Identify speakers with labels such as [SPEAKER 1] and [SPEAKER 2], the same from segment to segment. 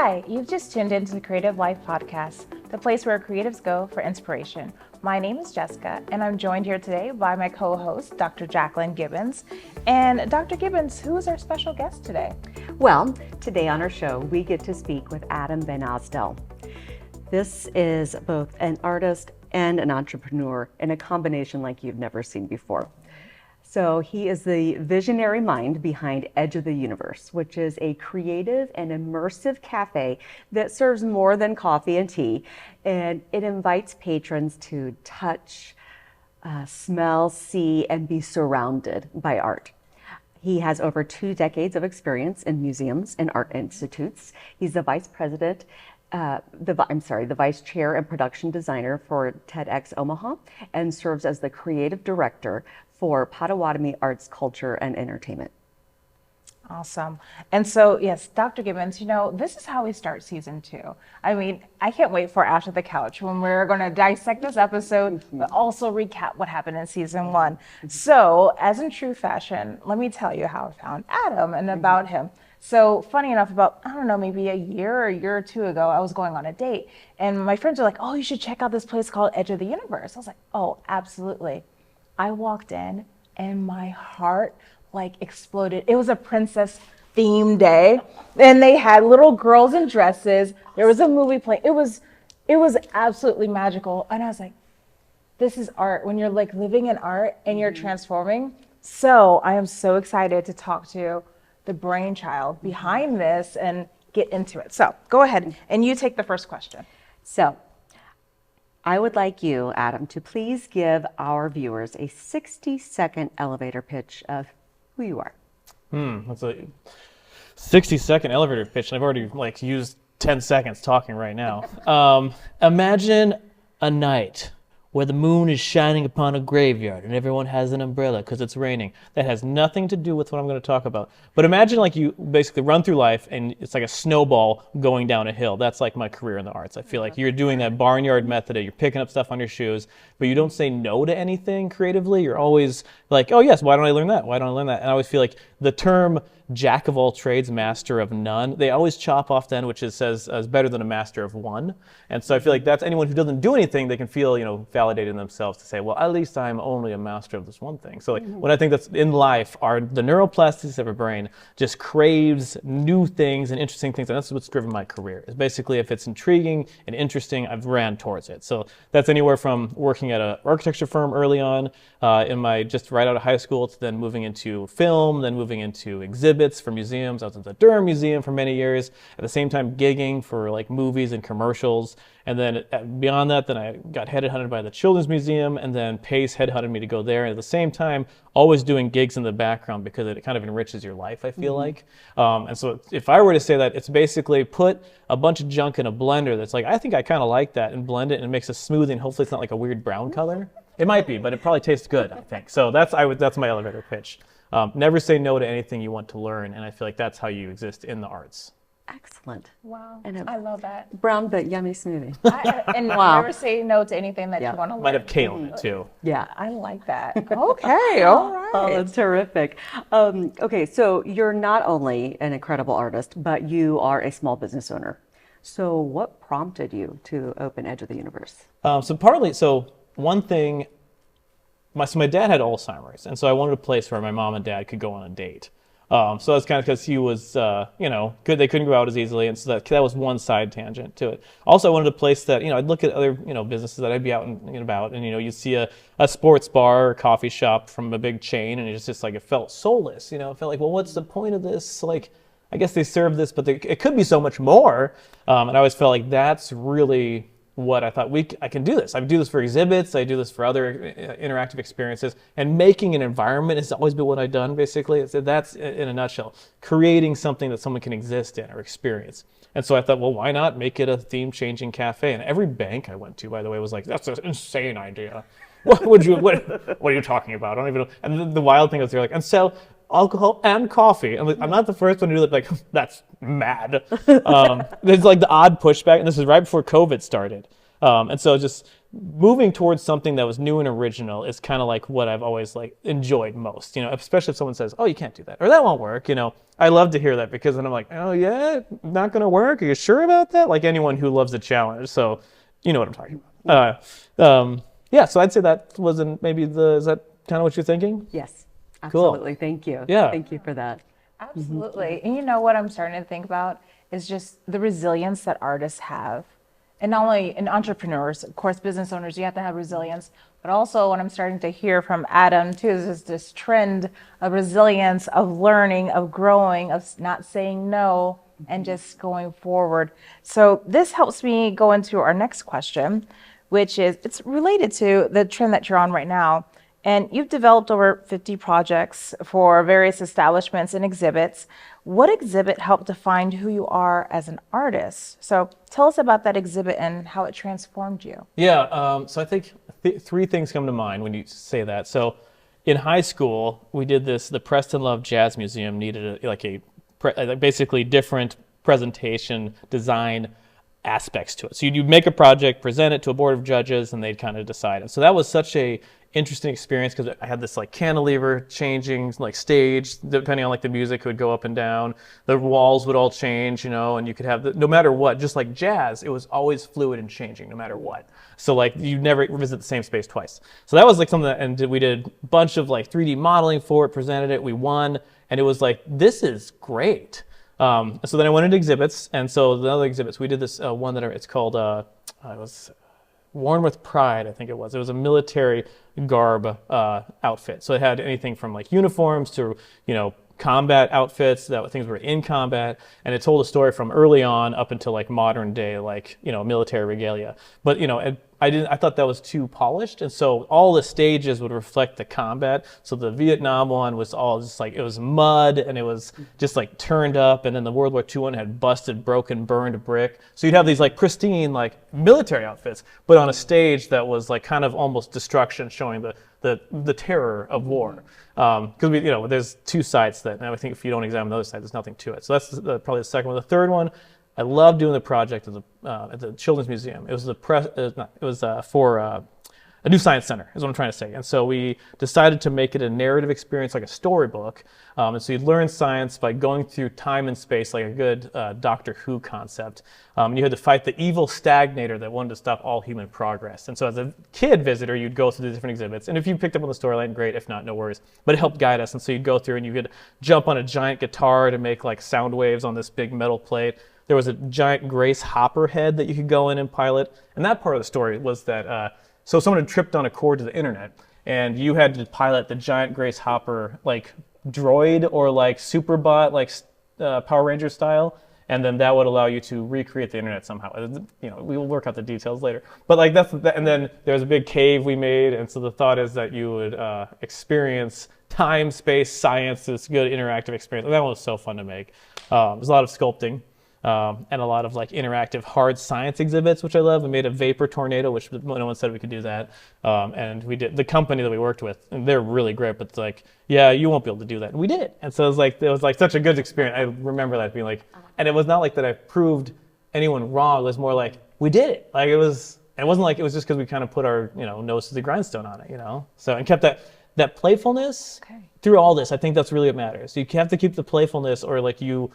[SPEAKER 1] Hi, you've just tuned into the Creative Life Podcast, the place where creatives go for inspiration. My name is Jessica, and I'm joined here today by my co-host, Dr. Jacqueline Gibbons. And Dr. Gibbons, who is our special guest today?
[SPEAKER 2] Well, today on our show, we get to speak with Adam Van Osdel. This is both an artist and an entrepreneur in a combination like you've never seen before. So he is the visionary mind behind Edge of the Universe, which is a creative and immersive cafe that serves more than coffee and tea. And it invites patrons to touch, smell, see, and be surrounded by art. He has over 2 decades of experience in museums and art institutes. He's the vice president, the vice chair and production designer for TEDx Omaha, and serves as the creative director for Pottawattamie Arts, Culture, and Entertainment.
[SPEAKER 1] Awesome. And so, yes, Dr. Gibbons, this is how we start season 2. I mean, I can't wait for After the Couch when we're going to dissect this episode, but also recap what happened in season 1. So, as in true fashion, let me tell you how I found Adam and about him. So funny enough, about, maybe a year or two ago, I was going on a date and my friends were like, oh, you should check out this place called Edge of the Universe. I was like, oh, absolutely. I walked in and my heart exploded. It was a princess theme day and they had little girls in dresses. There was a movie playing. It was absolutely magical. And I was like, this is art when you're living in art and you're transforming. So I am so excited to talk to the brainchild behind this and get into it. So go ahead and you take the first question.
[SPEAKER 2] So I would like you, Adam, to please give our viewers a 60-second elevator pitch of who you are.
[SPEAKER 3] That's a 60-second elevator pitch. I've already used 10 seconds talking right now. Imagine a night where the moon is shining upon a graveyard and everyone has an umbrella because it's raining. That has nothing to do with what I'm going to talk about. But imagine you basically run through life and it's like a snowball going down a hill. That's my career in the arts. I feel like you're doing that barnyard method. You're picking up stuff on your shoes, but you don't say no to anything creatively. You're always like, oh yes, why don't I learn that? Why don't I learn that? And I always feel like the term jack of all trades, master of none, they always chop off then, which says is better than a master of one. And so I feel like that's anyone who doesn't do anything, they can feel, validated in themselves to say, well, at least I'm only a master of this one thing. So when I think that's in life, the neuroplasticity of our brain just craves new things and interesting things. And that's what's driven my career. Is basically if it's intriguing and interesting, I've ran towards it. So that's anywhere from working at an architecture firm early on just right out of high school to then moving into film, then moving into exhibits for museums. I was at the Durham Museum for many years, at the same time gigging for movies and commercials. And then beyond that, then I got headhunted by the Children's Museum, and then Pace headhunted me to go there. And at the same time, always doing gigs in the background because it kind of enriches your life, I feel like. And so if I were to say that, it's basically put a bunch of junk in a blender that's I think I kind of like that, and blend it and it makes a smoothie, and hopefully it's not a weird brown color. It might be, but it probably tastes good, I think. So that's my elevator pitch. Never say no to anything you want to learn, and I feel like that's how you exist in the arts.
[SPEAKER 2] Excellent.
[SPEAKER 1] Wow, I love that.
[SPEAKER 2] Brown but yummy smoothie.
[SPEAKER 1] Wow. Never say no to anything that you want to learn.
[SPEAKER 3] Might have kale in it too.
[SPEAKER 2] Yeah.
[SPEAKER 1] I like that. Okay, all right.
[SPEAKER 2] Oh, that's terrific. Okay, so you're not only an incredible artist, but you are a small business owner. So what prompted you to open Edge of the Universe?
[SPEAKER 3] One thing, my dad had Alzheimer's, and so I wanted a place where my mom and dad could go on a date. So that's kind of because he was, good. They couldn't go out as easily, and so that was one side tangent to it. Also, I wanted a place that, I'd look at other, businesses that I'd be out and about, and you'd see a sports bar or coffee shop from a big chain, and it's just it felt soulless. It felt like, well, what's the point of this? I guess they serve this, but it could be so much more. And I always felt like that's really what I thought, I can do this. I do this for exhibits, I do this for other interactive experiences, and making an environment has always been what I've done, basically. That's, in a nutshell, creating something that someone can exist in or experience. And so I thought, well, why not make it a theme-changing cafe? And every bank I went to, by the way, was like, that's an insane idea. What are you talking about? I don't even know. And the wild thing is they're like, and sell alcohol and coffee. I'm not the first one to do that, that's mad. There's the odd pushback, and this is right before COVID started. And so just moving towards something that was new and original is kind of like what I've always like enjoyed most, especially if someone says, oh, you can't do that, or that won't work, I love to hear that, because then I'm like, oh yeah, not going to work. Are you sure about that? Like anyone who loves a challenge. So you know what I'm talking about. Yeah, so I'd say that wasn't maybe is that kind of what you're thinking?
[SPEAKER 2] Yes,
[SPEAKER 3] Cool.
[SPEAKER 2] absolutely. Thank you.
[SPEAKER 3] Yeah.
[SPEAKER 2] Thank you for that.
[SPEAKER 1] Absolutely. And you know what I'm starting to think about is just the resilience that artists have. And not only in entrepreneurs, of course, business owners, you have to have resilience, but also what I'm starting to hear from Adam too is this trend of resilience, of learning, of growing, of not saying no, and just going forward. So this helps me go into our next question, which is, it's related to the trend that you're on right now. And you've developed over 50 projects for various establishments and exhibits. What exhibit helped define who you are as an artist? So tell us about that exhibit and how it transformed you.
[SPEAKER 3] Yeah, so I think three things come to mind when you say that. So in high school, we did the Preston Love Jazz Museum needed basically different presentation design aspects to it. So you'd make a project, present it to a board of judges, and they'd kind of decide. And so that was such a interesting experience, because I had this like cantilever changing like stage, depending on like the music would go up and down, the walls would all change, and you could have no matter what, just like jazz, it was always fluid and changing no matter what. So like you never visit the same space twice. So that was like something and we did a bunch of like 3D modeling for it, presented it, we won, and it was like, this is great. So then I went into exhibits, and so the other exhibits, we did this one that it's called, it was Worn with Pride, I think it was. It was a military garb outfit. So it had anything from like uniforms to, combat outfits, that things were in combat, and it told a story from early on up until like modern day, like, military regalia. But, I thought that was too polished, and so all the stages would reflect the combat. So the Vietnam one was all just like, it was mud, and it was just like turned up, and then the World War II one had busted, broken, burned brick. So you'd have these like pristine like military outfits, but on a stage that was like kind of almost destruction, showing the terror of war. Because there's two sides that, and I think if you don't examine the other side, there's nothing to it. So that's probably the second one. The third one, I love doing the project at the Children's Museum. It was for a new science center, is what I'm trying to say. And so we decided to make it a narrative experience, like a storybook. And so you learn science by going through time and space, like a good Doctor Who concept. You had to fight the evil stagnator that wanted to stop all human progress. And so as a kid visitor, you'd go through the different exhibits. And if you picked up on the storyline, great. If not, no worries. But it helped guide us. And so you'd go through and you could jump on a giant guitar to make like sound waves on this big metal plate. There was a giant Grace Hopper head that you could go in and pilot. And that part of the story was that, so someone had tripped on a cord to the internet, and you had to pilot the giant Grace Hopper like droid or like Superbot, like Power Ranger style, and then that would allow you to recreate the internet somehow. We will work out the details later. But like and then there's a big cave we made, and so the thought is that you would experience time, space, science, this good interactive experience. And that one was so fun to make. There's a lot of sculpting. And a lot of like interactive hard science exhibits, which I love. We made a vapor tornado, which no one said we could do that. And we did. The company that we worked with, and they're really great, but it's like, yeah, you won't be able to do that. And we did it. And so it was like such a good experience. I remember that being like, and it was not like that I proved anyone wrong. It was more like, we did it. Like it wasn't like it was just because we kind of put our, nose to the grindstone on it, So, and kept that playfulness through all this. I think that's really what matters. You have to keep the playfulness, or like you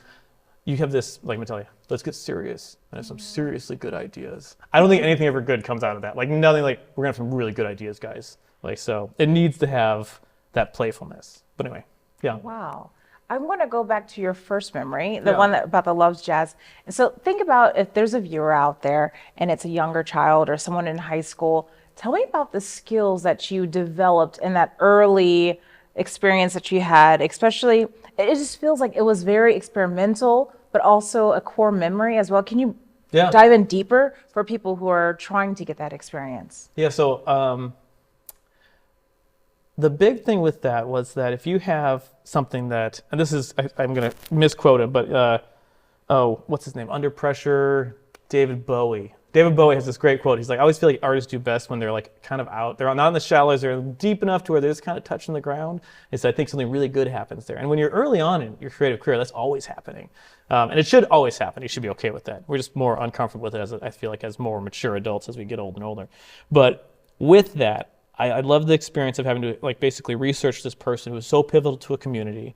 [SPEAKER 3] have this, like, let me tell you, let's get serious and have some seriously good ideas. I don't think anything ever good comes out of that. Like, nothing like, we're going to have some really good ideas, guys. Like, so it needs to have that playfulness. But anyway, yeah.
[SPEAKER 1] Wow. I'm going to go back to your first memory, the one about the Loves Jazz. And so think about if there's a viewer out there and it's a younger child or someone in high school. Tell me about the skills that you developed in that early experience that you had, especially. It just feels like it was very experimental, but also a core memory as well. Can you dive in deeper for people who are trying to get that experience?
[SPEAKER 3] Yeah, so the big thing with that was that if you have something that, and this is, I'm going to misquote it, but, what's his name? Under Pressure, David Bowie. David Bowie has this great quote. He's like, I always feel like artists do best when they're like kind of out. They're not in the shallows. They're deep enough to where they're just kind of touching the ground. And so I think something really good happens there. And when you're early on in your creative career, that's always happening. And it should always happen. You should be okay with that. We're just more uncomfortable with it, as I feel like, as more mature adults as we get older and older. But with that, I love the experience of having to like basically research this person who was so pivotal to a community,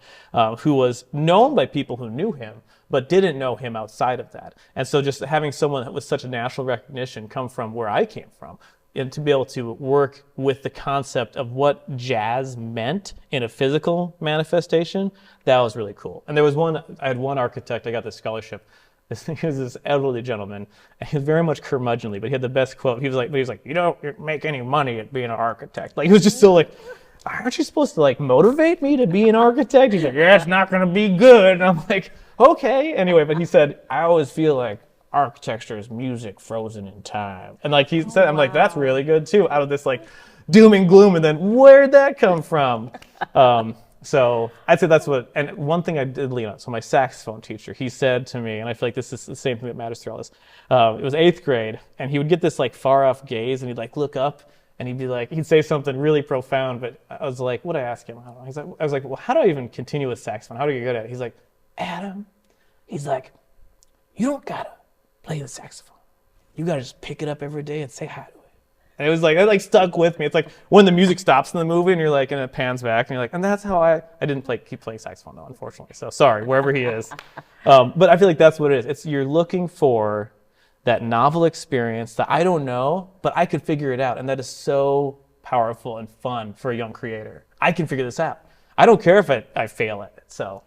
[SPEAKER 3] who was known by people who knew him, but didn't know him outside of that. And so just having someone with such a national recognition come from where I came from, and to be able to work with the concept of what jazz meant in a physical manifestation, that was really cool. And there was I had one architect, I got this scholarship. He was this elderly gentleman, and he was very much curmudgeonly, but he had the best quote. He was like, you don't make any money at being an architect. Like, he was just so like, aren't you supposed to like motivate me to be an architect? He's like, yeah, it's not going to be good. And I'm like, okay. Anyway, but he said, I always feel like architecture is music frozen in time. And like he said, I'm like, that's really good too, out of this like doom and gloom. And then where'd that come from? So I'd say that's what, and one thing I did lean on, so my saxophone teacher, he said to me, and I feel like this is the same thing that matters through all this, it was 8th grade, and he would get this like far off gaze, and he'd like look up, and he'd be like, he'd say something really profound, but I was like, what'd I ask him? I was like, well, how do I even continue with saxophone? How do you get good at it? He's like, Adam, he's like, you don't gotta play the saxophone. You gotta just pick it up every day and say hi to it. And it was like, it like stuck with me. It's like when the music stops in the movie and you're like, and it pans back and you're like, and that's how I didn't keep playing saxophone though, unfortunately. So sorry, wherever he is. But I feel like that's what it is. You're looking for that novel experience that I don't know, but I could figure it out. And that is so powerful and fun for a young creator. I can figure this out. I don't care if I fail at it. So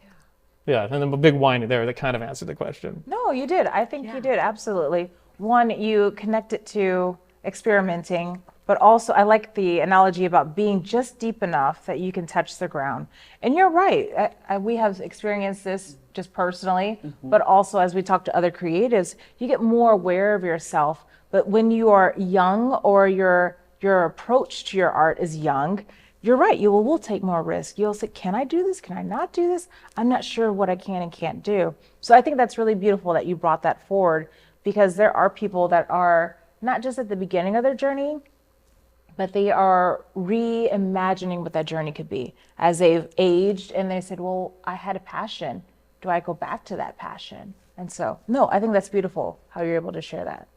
[SPEAKER 3] yeah, and then a big whine there that kind of answered the question.
[SPEAKER 1] No, you did. I think you did, absolutely. One, you connect it to experimenting, but also I like the analogy about being just deep enough that you can touch the ground. And you're right. We have experienced this just personally, but also as we talk to other creatives, you get more aware of yourself. But when you are young or your approach to your art is young, you're right. You will take more risk. You'll say, can I do this? Can I not do this? I'm not sure what I can and can't do. So I think that's really beautiful that you brought that forward, because there are people that are not just at the beginning of their journey, but they are reimagining what that journey could be as they've aged, and they said, well, I had a passion. Do I go back to that passion? And so, no, I think that's beautiful how you're able to share that.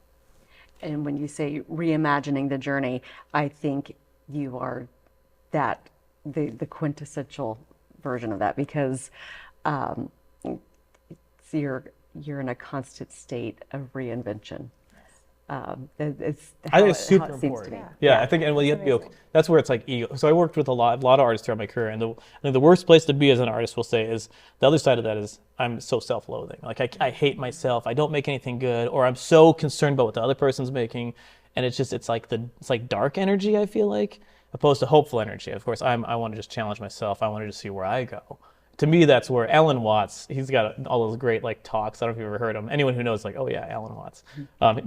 [SPEAKER 2] And when you say reimagining the journey, I think you are the quintessential version of that, because you're in a constant state of reinvention.
[SPEAKER 3] I think it's super important. Yeah, I think, and well, you have to be okay. That's where it's like ego. So I worked with a lot of artists throughout my career, and I think the worst place to be as an artist, we'll say, is the other side of that is I'm so self-loathing. Like I hate myself. I don't make anything good, or I'm so concerned about what the other person's making, and it's like dark energy. I feel like, opposed to hopeful energy. Of course, I want to just challenge myself. I want to just see where I go. To me, that's where Alan Watts, he's got all those great like talks. I don't know if you've ever heard him. Anyone who knows, like, oh yeah, Alan Watts.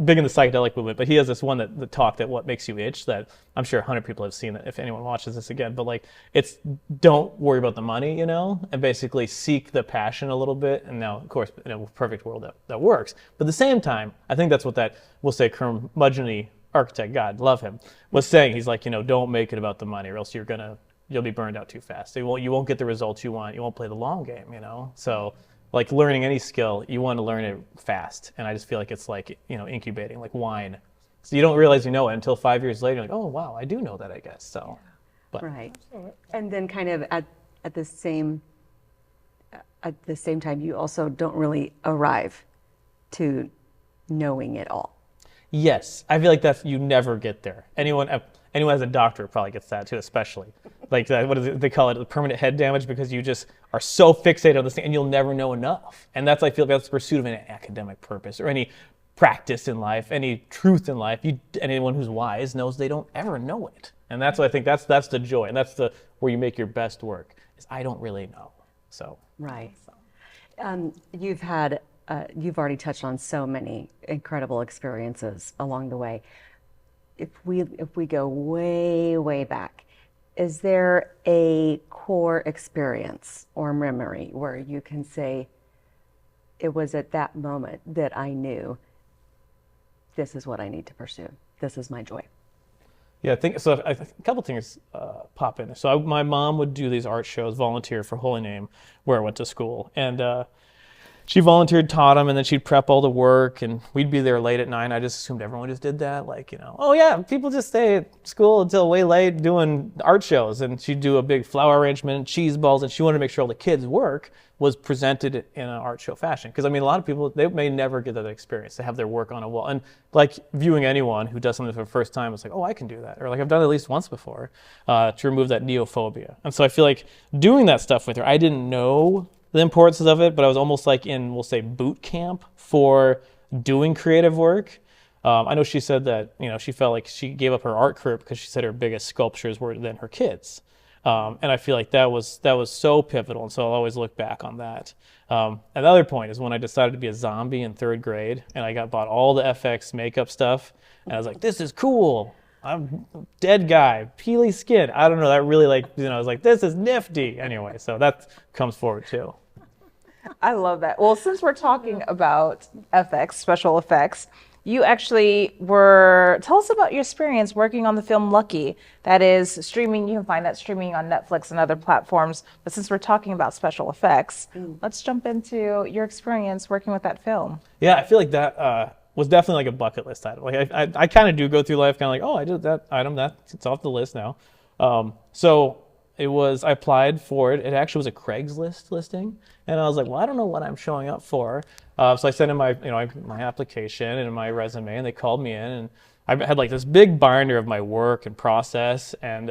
[SPEAKER 3] Big in the psychedelic movement, but he has this one the talk that what makes you itch, that I'm sure 100 people have seen it if anyone watches this again. But like, it's don't worry about the money, and basically seek the passion a little bit. And now, of course, in a perfect world that works. But at the same time, I think that's what that, we'll say, curmudgeonly architect, God love him, was saying. He's like, don't make it about the money, or else you'll be burned out too fast. You won't get the results you want. You won't play the long game, So like learning any skill, you want to learn it fast. And I just feel like it's like, incubating, like wine. So you don't realize you know it until 5 years later, you're like, oh, wow, I do know that, I guess. So, but.
[SPEAKER 2] Right. And then kind of at the same time, you also don't really arrive to knowing it all.
[SPEAKER 3] Yes. I feel like you never get there. Anyone as a doctor probably gets that too, especially. Like, what is it? They call it the permanent head damage, because you just are so fixated on this thing and you'll never know enough. And I feel like that's the pursuit of an academic purpose or any practice in life, any truth in life. Anyone who's wise knows they don't ever know it. And that's what I think, that's the joy. And that's where you make your best work, is I don't really know. So.
[SPEAKER 2] Right. You've already touched on so many incredible experiences along the way. If we go way, way back, is there a core experience or memory where you can say, it was at that moment that I knew this is what I need to pursue. This is my joy.
[SPEAKER 3] Yeah, I think so. A couple things pop in. So my mom would do these art shows, volunteer for Holy Name, where I went to school, and she volunteered, taught them, and then she'd prep all the work, and we'd be there late at night. I just assumed everyone just did that, like, oh yeah, people just stay at school until way late doing art shows. And she'd do a big flower arrangement, cheese balls, and she wanted to make sure all the kids' work was presented in an art show fashion. Because I mean, a lot of people, they may never get that experience to have their work on a wall. And like viewing anyone who does something for the first time, it's like, oh, I can do that, or like I've done it at least once before, to remove that neophobia. And so I feel like doing that stuff with her, I didn't know the importance of it, but I was almost like in, we'll say, boot camp for doing creative work. I know she said that, she felt like she gave up her art career because she said her biggest sculptures were then her kids. And I feel like that was so pivotal, and so I'll always look back on that. Another point is when I decided to be a zombie in 3rd grade, and I bought all the FX makeup stuff, and I was like, this is cool. I'm a dead guy, peely skin. I don't know, that really I was like, this is nifty. Anyway, so that comes forward too.
[SPEAKER 1] I love that. Well, since we're talking about FX, special effects, you actually tell us about your experience working on the film Lucky. That is streaming, you can find that streaming on Netflix and other platforms. But since we're talking about special effects, let's jump into your experience working with that film.
[SPEAKER 3] Yeah, I feel like that was definitely like a bucket list item. Like I kind of do go through life kind of like, oh, I did that item, it's off the list now. So I applied for it. It actually was a Craigslist listing. And I was like, well, I don't know what I'm showing up for. So I sent in my application and my resume, and they called me in, and I had like this big binder of my work and process, and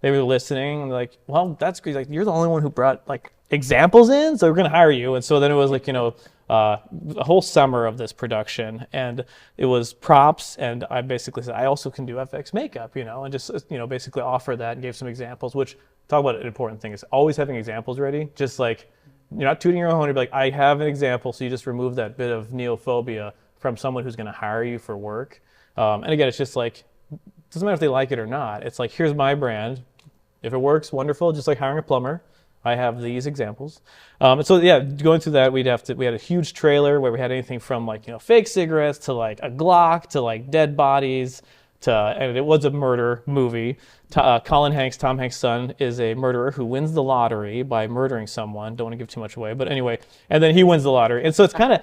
[SPEAKER 3] they were listening, and they're like, well, that's great. Like, you're the only one who brought like examples in, so we're going to hire you. And so then it was like, a whole summer of this production, and it was props, and I basically said, I also can do FX makeup, and just, basically offer that and gave some examples, which, talk about an important thing, is always having examples ready. Just like, you're not tooting your own horn, you're like, I have an example, so you just remove that bit of neophobia from someone who's going to hire you for work. And again, it's just like, it doesn't matter if they like it or not. It's like, here's my brand. If it works, wonderful, just like hiring a plumber. I have these examples. And so, yeah, going through that, we had a huge trailer where we had anything from like, fake cigarettes to like a Glock to like dead bodies and it was a murder movie. Tom Hanks' son, is a murderer who wins the lottery by murdering someone. Don't want to give too much away, but anyway, and then he wins the lottery. And so it's kind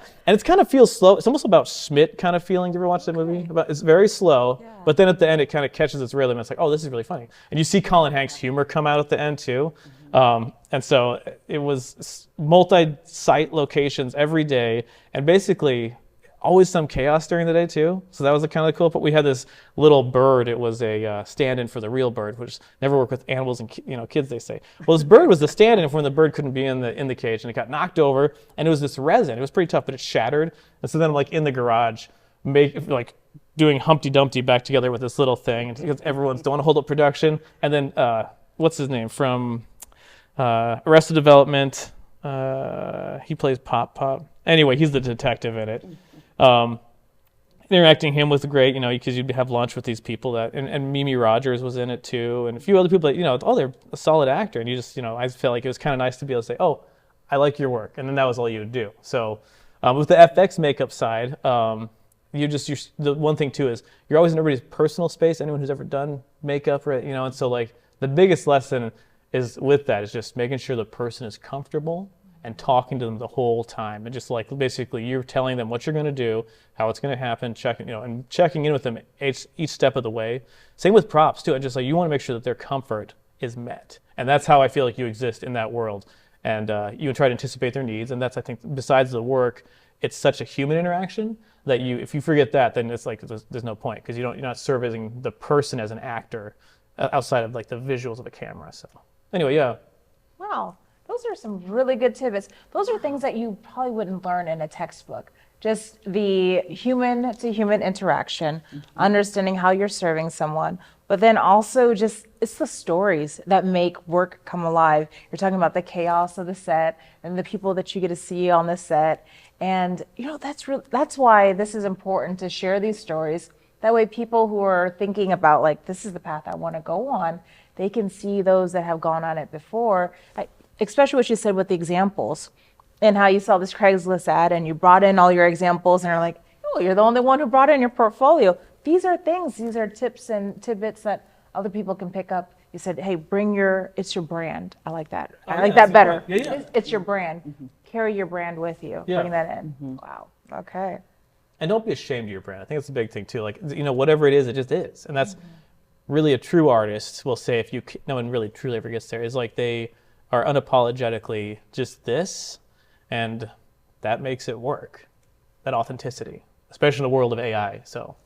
[SPEAKER 3] of feels slow. It's almost about Schmidt kind of feeling. Did you ever watch that movie? It's very slow, but then at the end it kind of catches its rhythm. It's like, oh, this is really funny. And you see Colin Hanks' humor come out at the end too. And so it was multi-site locations every day, and basically always some chaos during the day too. So that was kind of cool. But we had this little bird. It was a stand-in for the real bird, which never work with animals and kids, they say. Well, this bird was the stand-in for when the bird couldn't be in the cage, and it got knocked over, and it was this resin. It was pretty tough, but it shattered. And so then I'm like in the garage, doing Humpty Dumpty back together with this little thing, because everyone's don't want to hold up production. And then what's his name from Arrested Development? He plays Pop. Anyway, he's the detective in it. Interacting him was great, because you'd have lunch with these people and Mimi Rogers was in it too, and a few other people that, they're a solid actor, and you just, I felt like it was kind of nice to be able to say, oh, I like your work, and then that was all you would do. So with the FX makeup side, the one thing too is you're always in everybody's personal space, anyone who's ever done makeup, right? And so like the biggest lesson is with that is just making sure the person is comfortable and talking to them the whole time, and just like basically you're telling them what you're going to do, how it's going to happen, checking in with them each step of the way. Same with props too, and just like you want to make sure that their comfort is met, and that's how I feel like you exist in that world, and you try to anticipate their needs, and that's, I think, besides the work, it's such a human interaction that if you forget that, then it's like there's no point, because you're not servicing the person as an actor outside of like the visuals of a camera. So anyway, yeah.
[SPEAKER 1] Wow. Those are some really good tidbits. Those are things that you probably wouldn't learn in a textbook. Just the human-to-human interaction, understanding how you're serving someone, but then also just it's the stories that make work come alive. You're talking about the chaos of the set and the people that you get to see on the set, and that's why this is important to share these stories. That way, people who are thinking about like this is the path I want to go on, they can see those that have gone on it before. Especially what you said with the examples and how you saw this Craigslist ad and you brought in all your examples and are like, cool. You're the only one who brought in your portfolio. These are things, these are tips and tidbits that other people can pick up. You said, hey, it's your brand. I like that. I like that better.
[SPEAKER 3] Yeah.
[SPEAKER 1] It's your brand. Carry your brand with you.
[SPEAKER 3] Yeah.
[SPEAKER 1] Bring that in. Wow. Okay.
[SPEAKER 3] And don't be ashamed of your brand. I think that's a big thing too. Like, whatever it just is. And that's really a true artist will say, no one really truly ever gets there, is like they are unapologetically just this, and that makes it work. That authenticity, especially in the world of AI. So,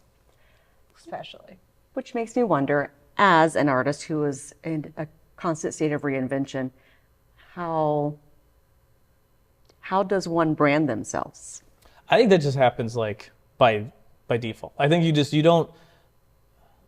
[SPEAKER 1] Especially.
[SPEAKER 2] Which makes me wonder, as an artist who is in a constant state of reinvention, how does one brand themselves?
[SPEAKER 3] I think that just happens like by default. I think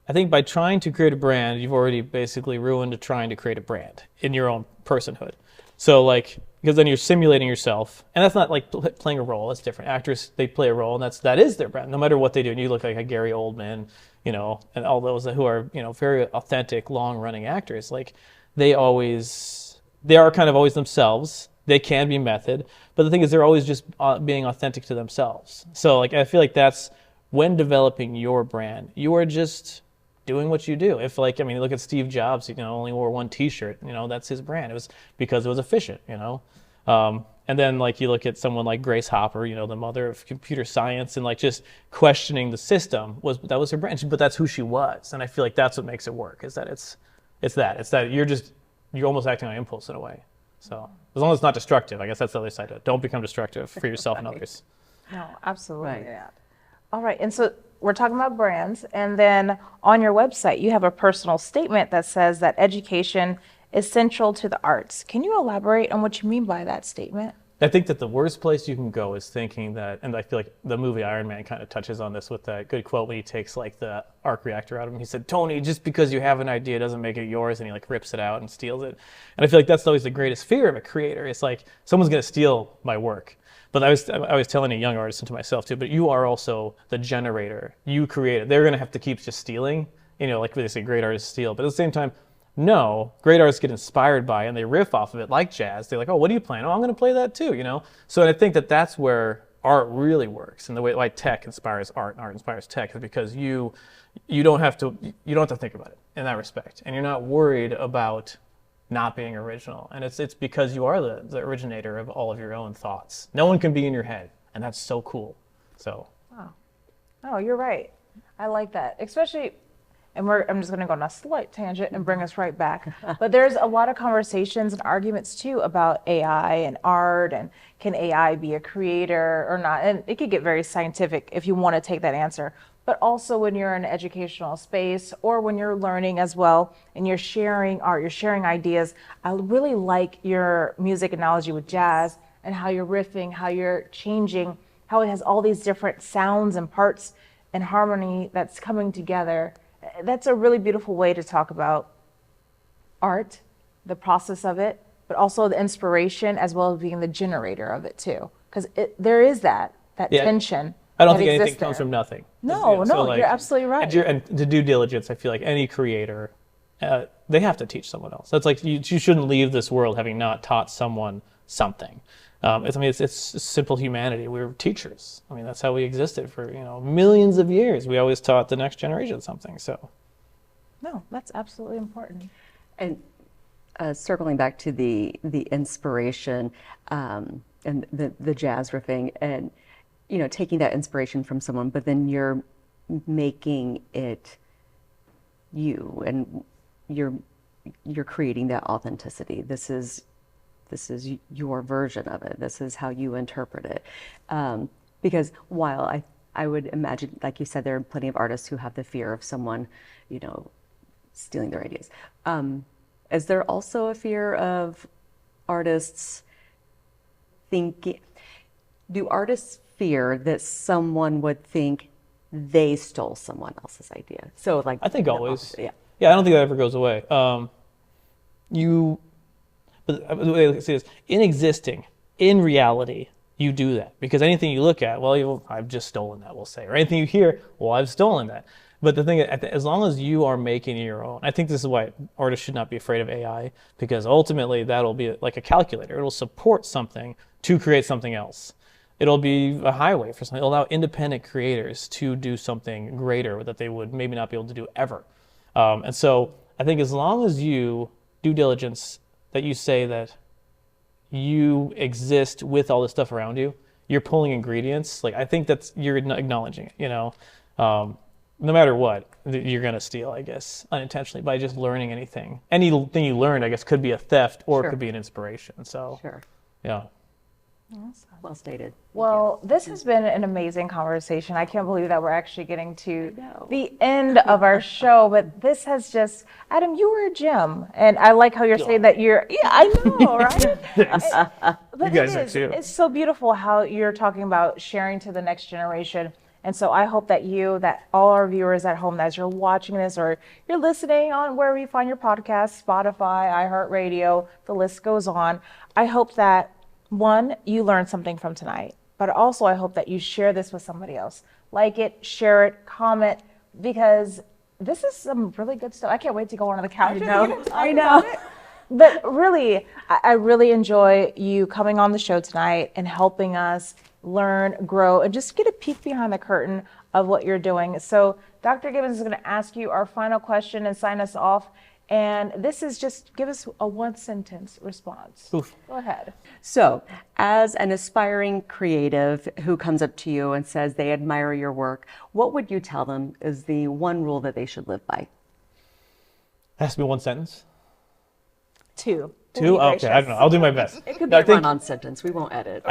[SPEAKER 3] I think by trying to create a brand, you've already basically ruined trying to create a brand in your own personhood. So like, because then you're simulating yourself, and that's not like playing a role. That's different. Actors, they play a role, and that is their brand, no matter what they do. And you look like a Gary Oldman, and all those who are very authentic, long-running actors. Like they are kind of always themselves. They can be method, but the thing is, they're always just being authentic to themselves. So like, I feel like that's when developing your brand, you are just doing what you do. If look at Steve Jobs, only wore one T-shirt, that's his brand. It was because it was efficient, and then like you look at someone like Grace Hopper, the mother of computer science, and like just questioning the system was her brand, but that's who she was. And I feel like that's what makes it work, is that it's that you're almost acting on impulse in a way. So as long as it's not destructive, I guess that's the other side of it. Don't become destructive for yourself and others.
[SPEAKER 1] No, absolutely.
[SPEAKER 2] Right.
[SPEAKER 1] Yeah. All right. And so we're talking about brands. And then on your website, you have a personal statement that says that education is central to the arts. Can you elaborate on what you mean by that statement?
[SPEAKER 3] I think that the worst place you can go is thinking that, and I feel like the movie Iron Man kind of touches on this with that good quote when he takes like the arc reactor out of him. He said, "Tony, just because you have an idea doesn't make it yours," and he like rips it out and steals it. And I feel like that's always the greatest fear of a creator. It's like someone's going to steal my work. But I was telling a young artist and to myself too, but you are also the generator. You create it. They're going to have to keep just stealing, like they say great artists steal. But at the same time, no, great artists get inspired by it and they riff off of it like jazz. They're like, oh, what are you playing? Oh, I'm going to play that too, So I think that that's where art really works, and the way like tech inspires art and art inspires tech is because you don't have to think about it in that respect, and you're not worried about not being original. And it's because you are the originator of all of your own thoughts. No one can be in your head, and that's so cool. So.
[SPEAKER 1] Wow. Oh, you're right. I like that, especially. And I'm just going to go on a slight tangent and bring us right back. But there's a lot of conversations and arguments too about AI and art, and can AI be a creator or not? And it could get very scientific if you want to take that answer. But also when you're in an educational space or when you're learning as well and you're sharing art, you're sharing ideas. I really like your music analogy with jazz and how you're riffing, how you're changing, how it has all these different sounds and parts and harmony that's coming together. That's a really beautiful way to talk about art, the process of it, but also the inspiration as well as being the generator of it too. Because there is that tension.
[SPEAKER 3] I don't think anything comes from nothing.
[SPEAKER 1] No, you're absolutely right.
[SPEAKER 3] And to due diligence, I feel like any creator, they have to teach someone else. That's like you shouldn't leave this world having not taught someone something. It's simple humanity. We were teachers. That's how we existed for millions of years. We always taught the next generation something. So,
[SPEAKER 1] no, that's absolutely important.
[SPEAKER 2] And circling back to the inspiration and the jazz riffing, and taking that inspiration from someone, but then you're making it you, and you're creating that authenticity. This is your version of it. This is how you interpret it. Because while I would imagine, like you said, there are plenty of artists who have the fear of someone, stealing their ideas. Is there also a fear of artists do artists fear that someone would think they stole someone else's idea? So like,
[SPEAKER 3] I think always.
[SPEAKER 2] Yeah,
[SPEAKER 3] I don't think that ever goes away. But the way I see this, in existing, in reality, you do that. Because anything you look at, well, I've just stolen that, we'll say. Or anything you hear, well, I've stolen that. But the thing is, as long as you are making it your own, I think this is why artists should not be afraid of AI, because ultimately that'll be like a calculator. It'll support something to create something else. it'll be a highway for something. It'll allow independent creators to do something greater that they would maybe not be able to do ever. And so I think as long as you due diligence, that you say that you exist with all this stuff around you, you're pulling ingredients, like I think you're acknowledging it, no matter what, you're going to steal, I guess, unintentionally by just learning anything. Anything you learned, I guess, could be a theft or it could be an inspiration. So, yeah.
[SPEAKER 2] Awesome. Well stated.
[SPEAKER 1] Well, this has been an amazing conversation. I can't believe that we're actually getting to the end of our show, but this has just, Adam, you were a gem. And I like how you're saying that I know, right? But
[SPEAKER 3] you guys are too.
[SPEAKER 1] It's so beautiful how you're talking about sharing to the next generation. And so I hope that that all our viewers at home, as you're watching this or you're listening on wherever you find your podcast, Spotify, iHeartRadio, the list goes on. I hope that, one, you learned something from tonight, but also I hope that you share this with somebody else. Like it, share it, comment, because this is some really good stuff. I can't wait to go on the couch.
[SPEAKER 2] I know.
[SPEAKER 1] But really, I really enjoy you coming on the show tonight and helping us learn, grow, and just get a peek behind the curtain of what you're doing. So Dr. Gibbons is going to ask you our final question and sign us off. And this is just, give us a one-sentence response.
[SPEAKER 3] Oof.
[SPEAKER 1] Go ahead.
[SPEAKER 2] So, as an aspiring creative who comes up to you and says they admire your work, what would you tell them is the one rule that they should live by?
[SPEAKER 3] It has to be one sentence.
[SPEAKER 1] Two?
[SPEAKER 3] Okay, I don't know. I'll do my best.
[SPEAKER 2] It could be a run-on sentence. We won't edit.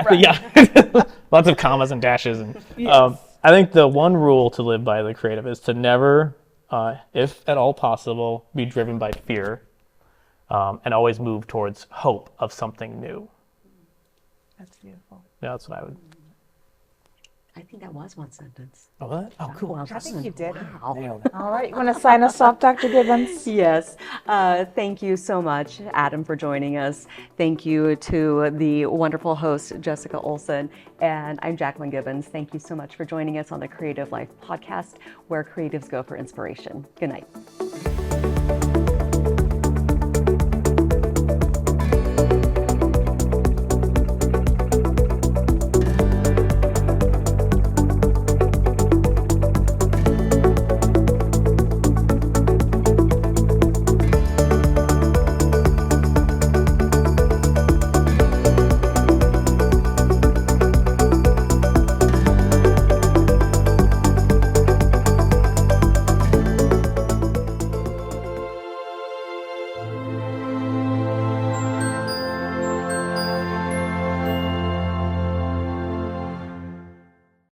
[SPEAKER 3] Lots of commas and dashes. And I think the one rule to live by the creative is to never, if at all possible, be driven by fear, and always move towards hope of something new.
[SPEAKER 1] That's beautiful.
[SPEAKER 3] Yeah, that's what I would.
[SPEAKER 2] I think that was one sentence.
[SPEAKER 3] Oh, what? Oh, cool.
[SPEAKER 2] Well,
[SPEAKER 1] I think you did.
[SPEAKER 2] wow.
[SPEAKER 1] All right, you want to sign us off, Dr. Gibbons?
[SPEAKER 2] Yes. Thank you so much, Adam, for joining us. Thank you to the wonderful host, Jessica Olson. And I'm Jacqueline Gibbons. Thank you so much for joining us on the Creative Life podcast, where creatives go for inspiration. Good night.